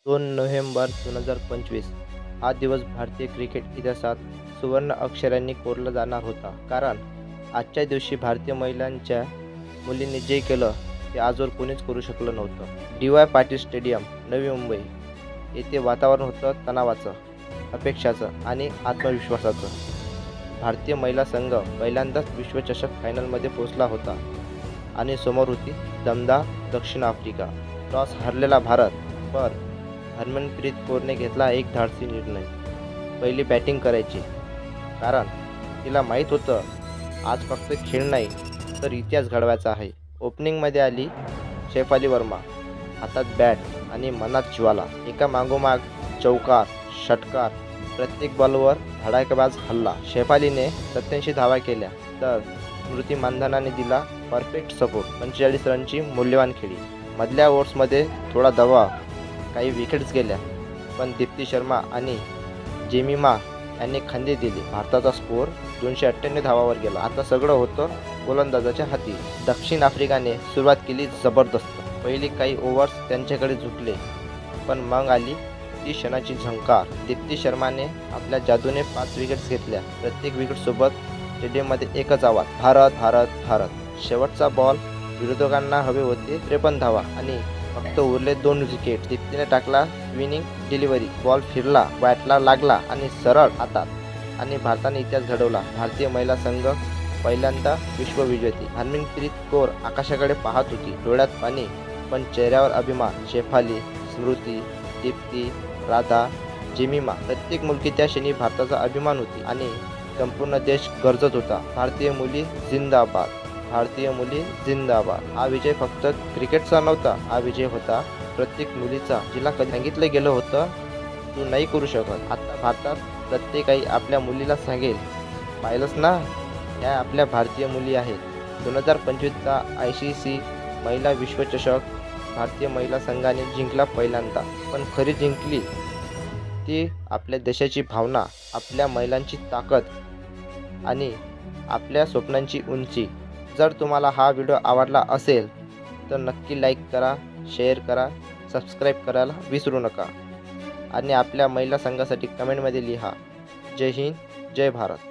2 November 2025 हा दिवस भारतीय क्रिकेट इतिहासात सुवर्ण अक्षरांनी कोरला जाणार होता. कारण आजच्या दिवशी भारतीय महिलांच्या मुलींनी जे केलं ते आजवर कोणीच करू शकलं नव्हतं. डी.वाय. पाटील स्टेडियम, नवी मुंबई येथे वातावरण होतं तणावाचं, अपेक्षाचं आणि आत्मविश्वासाचं. भारतीय महिला संघ पहिल्यांदाच विश्वचषक फायनलमध्ये पोहोचला होता आणि समोर होती दमदार दक्षिण आफ्रिका. टॉस हरलेला भारत, पण हरमनप्रीत कौरने घेतला एक धाडसी निर्णय, पहिली बॅटिंग करायची. कारण तिला माहीत होतं आज फक्त खेळ नाही तर इतिहास घडवायचा आहे. ओपनिंगमध्ये आली शेफाली वर्मा, हातात बॅट आणि मनात ज्वाला. एका मागोमाग चौकार, षटकार, प्रत्येक बॉलवर धडाकेबाज हल्ला. शेफालीने 87 धावा केल्या तर स्मृती मानधनाने दिला परफेक्ट सपोर्ट. 45 रनची मौल्यवान खेळी. मधल्या ओव्हर्समध्ये थोडा दबाव, काही विकेट्स गेल्या, पण दीप्ती शर्मा आणि जेमिमा यांनी खांदे दिले. भारताचा स्कोअर 298 धावावर गेला. आता सगळं होतं गोलंदाजाच्या हाती. दक्षिण आफ्रिकाने सुरुवात केली जबरदस्त. पहिली काही ओव्हर्स त्यांच्याकडे झुकले, पण मग आली ती क्षणाची झंकार. दीप्ती शर्माने आपल्या जादूने 5 विकेट्स घेतल्या. प्रत्येक विकेटसोबत स्टेडियममध्ये एकच आवाज, भारत भारत भारत. शेवटचा बॉल विरोधकांना हवे होते 53 धावा आणि फक्त उरले 2 विकेट. दीप्तीने टाकला स्पिनिंग डिलिव्हरी, बॉल फिरला, बॅटला लागला आणि सरळ हातात, आणि भारताने इतिहास घडवला. भारतीय महिला संघ पहिल्यांदा विश्वविजेती. हरमनप्रीत कौर आकाशाकडे पाहत होती, डोळ्यात पाणी पण चेहऱ्यावर अभिमान. शेफाली, स्मृती, दीप्ती, राधा, जेमिमा, प्रत्येक मुलगी त्या क्षणी भारताचा अभिमान होती आणि संपूर्ण देश गरजत होता. भारतीय मुली जिंदाबाद, भारतीय मुली जिंदाबाद. हा विजय फक्त क्रिकेटचा नव्हता, हा विजय होता प्रत्येक मुलीचा, जिला कधी सांगितलं गेलं होतं तू नाही करू शकत. आता भारतात प्रत्येक आई आपल्या मुलीला सांगेल, पाहिलंस ना, ह्या आपल्या भारतीय मुली आहेत. 2025चा ICC महिला विश्वचषक भारतीय महिला संघाने जिंकला पहिल्यांदा. पण खरी जिंकली ती आपल्या देशाची भावना, आपल्या महिलांची ताकद आणि आपल्या स्वप्नांची उंची. जर तुम्हाला हा व्हिडिओ आवडला असेल तर नक्की लाईक करा, शेअर करा, सबस्क्राईब करायला विसरू नका आणि आपल्या महिला संघासाठी कमेंटमध्ये लिहा. जय हिंद, जय भारत.